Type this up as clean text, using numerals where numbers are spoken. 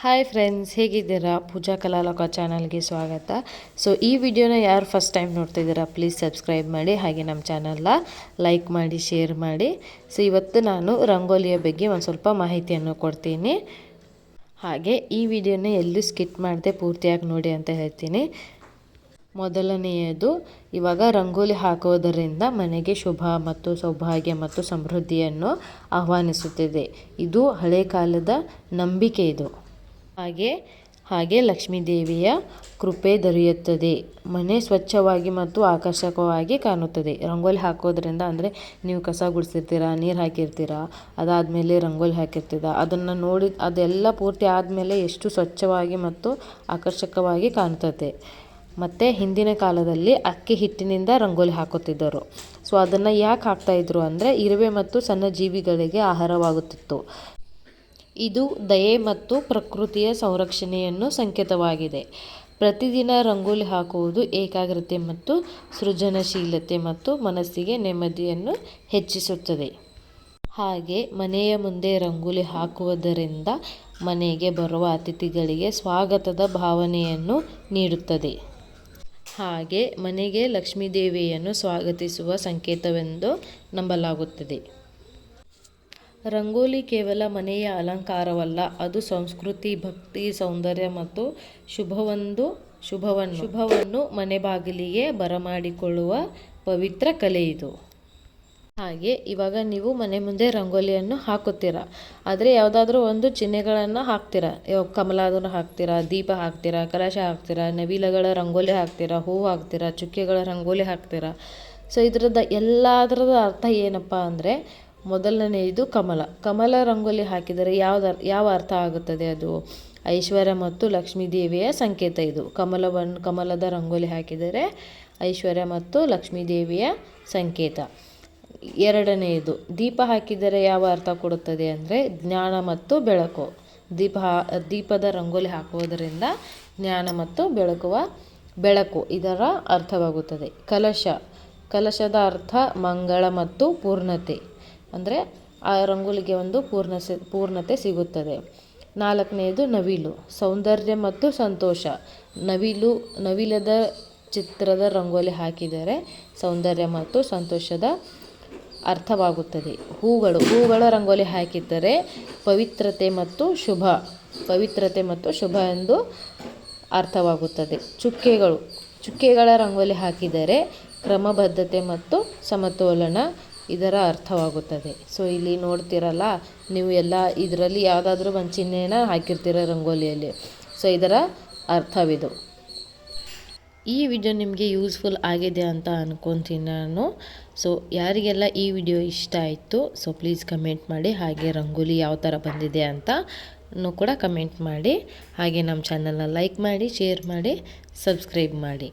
Hi friends, ಹೇಗಿದ್ದೀರಾ? ಪೂಜಾ ಕಲಾಲೋಕ ಚಾನಲ್ಗೆ ಸ್ವಾಗತ. ಸೊ ಈ ವಿಡಿಯೋನ ಯಾರು ಫಸ್ಟ್ ಟೈಮ್ ನೋಡ್ತಿದ್ದೀರಾ, ಪ್ಲೀಸ್ ಸಬ್ಸ್ಕ್ರೈಬ್ ಮಾಡಿ, ಹಾಗೆ ನಮ್ಮ ಚಾನಲ್ನ ಲೈಕ್ ಮಾಡಿ, ಶೇರ್ ಮಾಡಿ. ಸೊ ಇವತ್ತು ನಾನು ರಂಗೋಲಿಯ ಬಗ್ಗೆ ಒಂದು ಸ್ವಲ್ಪ ಮಾಹಿತಿಯನ್ನು ಕೊಡ್ತೀನಿ. ಹಾಗೆ ಈ ವಿಡಿಯೋನ ಎಲ್ಲೂ ಸ್ಕಿಪ್ ಮಾಡದೆ ಪೂರ್ತಿಯಾಗಿ ನೋಡಿ ಅಂತ ಹೇಳ್ತೀನಿ. ಮೊದಲನೆಯದು, ಇವಾಗ ರಂಗೋಲಿ ಹಾಕೋದರಿಂದ ಮನೆಗೆ ಶುಭ ಮತ್ತು ಸೌಭಾಗ್ಯ ಮತ್ತು ಸಮೃದ್ಧಿಯನ್ನು ಆಹ್ವಾನಿಸುತ್ತದೆ. ಇದು ಹಳೆ ಕಾಲದ ನಂಬಿಕೆ ಇದು. ಹಾಗೆ ಲಕ್ಷ್ಮೀ ದೇವಿಯ ಕೃಪೆ ದೊರೆಯುತ್ತದೆ. ಮನೆ ಸ್ವಚ್ಛವಾಗಿ ಮತ್ತು ಆಕರ್ಷಕವಾಗಿ ಕಾಣುತ್ತದೆ. ರಂಗೋಲಿ ಹಾಕೋದ್ರಿಂದ ಅಂದರೆ ನೀವು ಕಸ ಗುಡಿಸಿರ್ತೀರ, ನೀರು ಹಾಕಿರ್ತೀರ, ಅದಾದಮೇಲೆ ರಂಗೋಲಿ ಹಾಕಿರ್ತೀರ, ಅದನ್ನು ನೋಡಿ ಅದೆಲ್ಲ ಪೂರ್ತಿ ಆದಮೇಲೆ ಎಷ್ಟು ಸ್ವಚ್ಛವಾಗಿ ಮತ್ತು ಆಕರ್ಷಕವಾಗಿ ಕಾಣ್ತದೆ. ಮತ್ತು ಹಿಂದಿನ ಕಾಲದಲ್ಲಿ ಅಕ್ಕಿ ಹಿಟ್ಟಿನಿಂದ ರಂಗೋಲಿ ಹಾಕುತ್ತಿದ್ದರು. ಸೊ ಅದನ್ನು ಯಾಕೆ ಹಾಕ್ತಾಯಿದ್ರು ಅಂದರೆ ಇರುವೆ ಮತ್ತು ಸಣ್ಣ ಜೀವಿಗಳಿಗೆ ಆಹಾರವಾಗುತ್ತಿತ್ತು. ಇದು ದಯೆ ಮತ್ತು ಪ್ರಕೃತಿಯ ಸಂರಕ್ಷಣೆಯನ್ನು ಸಂಕೇತವಾಗಿದೆ. ಪ್ರತಿದಿನ ರಂಗೋಲಿ ಹಾಕುವುದು ಏಕಾಗ್ರತೆ ಮತ್ತು ಸೃಜನಶೀಲತೆ ಮತ್ತು ಮನಸ್ಸಿಗೆ ನೆಮ್ಮದಿಯನ್ನು ಹೆಚ್ಚಿಸುತ್ತದೆ. ಹಾಗೆ ಮನೆಯ ಮುಂದೆ ರಂಗೋಲಿ ಹಾಕುವುದರಿಂದ ಮನೆಗೆ ಬರುವ ಅತಿಥಿಗಳಿಗೆ ಸ್ವಾಗತದ ಭಾವನೆಯನ್ನು ನೀಡುತ್ತದೆ. ಹಾಗೆ ಮನೆಗೆ ಲಕ್ಷ್ಮೀ ದೇವಿಯನ್ನು ಸ್ವಾಗತಿಸುವ ಸಂಕೇತವೆಂದು ನಂಬಲಾಗುತ್ತದೆ. ರಂಗೋಲಿ ಕೇವಲ ಮನೆಯ ಅಲಂಕಾರವಲ್ಲ, ಅದು ಸಂಸ್ಕೃತಿ, ಭಕ್ತಿ, ಸೌಂದರ್ಯ ಮತ್ತು ಶುಭವನ್ನು ಮನೆ ಬಾಗಿಲಿಗೆ ಬರಮಾಡಿಕೊಳ್ಳುವ ಪವಿತ್ರ ಕಲೆ ಇದು. ಹಾಗೆ ಇವಾಗ ನೀವು ಮನೆ ಮುಂದೆ ರಂಗೋಲಿಯನ್ನು ಹಾಕುತ್ತೀರಾ, ಆದರೆ ಯಾವುದಾದ್ರೂ ಒಂದು ಚಿಹ್ನೆಗಳನ್ನು ಹಾಕ್ತೀರಾ. ಕಮಲವನ್ನು ಹಾಕ್ತೀರಾ, ದೀಪ ಹಾಕ್ತೀರಾ, ಕಲಶ ಹಾಕ್ತೀರಾ, ನವಿಲುಗಳ ರಂಗೋಲಿ ಹಾಕ್ತೀರಾ, ಹೂವು ಹಾಕ್ತೀರಾ, ಚುಕ್ಕೆಗಳ ರಂಗೋಲಿ ಹಾಕ್ತೀರಾ. ಸೊ ಎಲ್ಲದರದ ಅರ್ಥ ಏನಪ್ಪ ಅಂದರೆ, ಮೊದಲನೆಯದು ಕಮಲ ರಂಗೋಲಿ ಹಾಕಿದರೆ ಯಾವ ಅರ್ಥ ಆಗುತ್ತದೆ? ಅದು ಐಶ್ವರ್ಯ ಮತ್ತು ಲಕ್ಷ್ಮೀ ದೇವಿಯ ಸಂಕೇತ. ಇದು ಕಮಲದ ರಂಗೋಲಿ ಹಾಕಿದರೆ ಐಶ್ವರ್ಯ ಮತ್ತು ಲಕ್ಷ್ಮೀ ದೇವಿಯ ಸಂಕೇತ. ಎರಡನೆಯದು, ದೀಪ ಹಾಕಿದರೆ ಯಾವ ಅರ್ಥ ಕೊಡುತ್ತದೆ ಅಂದರೆ ಜ್ಞಾನ ಮತ್ತು ಬೆಳಕು. ದೀಪದ ರಂಗೋಲಿ ಹಾಕುವುದರಿಂದ ಜ್ಞಾನ ಮತ್ತು ಬೆಳಕು ಇದರ ಅರ್ಥವಾಗುತ್ತದೆ. ಕಲಶದ ಅರ್ಥ ಮಂಗಳ ಮತ್ತು ಪೂರ್ಣತೆ, ಅಂದರೆ ಆ ರಂಗೋಲಿಗೆ ಒಂದು ಪೂರ್ಣತೆ ಸಿಗುತ್ತದೆ. ನಾಲ್ಕನೆಯದು ನವಿಲು, ಸೌಂದರ್ಯ ಮತ್ತು ಸಂತೋಷ. ನವಿಲದ ಚಿತ್ರದ ರಂಗೋಲಿ ಹಾಕಿದರೆ ಸೌಂದರ್ಯ ಮತ್ತು ಸಂತೋಷದ ಅರ್ಥವಾಗುತ್ತದೆ. ಹೂಗಳ ರಂಗೋಲಿ ಹಾಕಿದರೆ ಪವಿತ್ರತೆ ಮತ್ತು ಶುಭ ಎಂದು ಅರ್ಥವಾಗುತ್ತದೆ. ಚುಕ್ಕೆಗಳ ರಂಗೋಲಿ ಹಾಕಿದರೆ ಕ್ರಮಬದ್ಧತೆ ಮತ್ತು ಸಮತೋಲನ ಇದರ ಅರ್ಥವಾಗುತ್ತದೆ. ಸೊ ಇಲ್ಲಿ ನೋಡ್ತಿರಲ್ಲ ನೀವು, ಎಲ್ಲ ಇದರಲ್ಲಿ ಯಾವುದಾದ್ರೂ ಒಂದು ಚಿಹ್ನೆನ ಹಾಕಿರ್ತೀರ ರಂಗೋಲಿಯಲ್ಲಿ. ಸೊ ಇದರ ಅರ್ಥವಿದು. ಈ ವಿಡಿಯೋ ನಿಮಗೆ ಯೂಸ್ಫುಲ್ ಆಗಿದೆ ಅಂತ ಅನ್ಕೊತೀನಿ ನಾನು. ಸೊ ಯಾರಿಗೆಲ್ಲ ಈ ವಿಡಿಯೋ ಇಷ್ಟ ಆಯಿತು, ಸೊ ಪ್ಲೀಸ್ ಕಮೆಂಟ್ ಮಾಡಿ. ಹಾಗೆ ರಂಗೋಲಿ ಯಾವ ಥರ ಬಂದಿದೆ ಅಂತ ಕೂಡ ಕಮೆಂಟ್ ಮಾಡಿ. ಹಾಗೆ ನಮ್ಮ ಚಾನಲ್ನ ಲೈಕ್ ಮಾಡಿ, ಶೇರ್ ಮಾಡಿ, ಸಬ್ಸ್ಕ್ರೈಬ್ ಮಾಡಿ.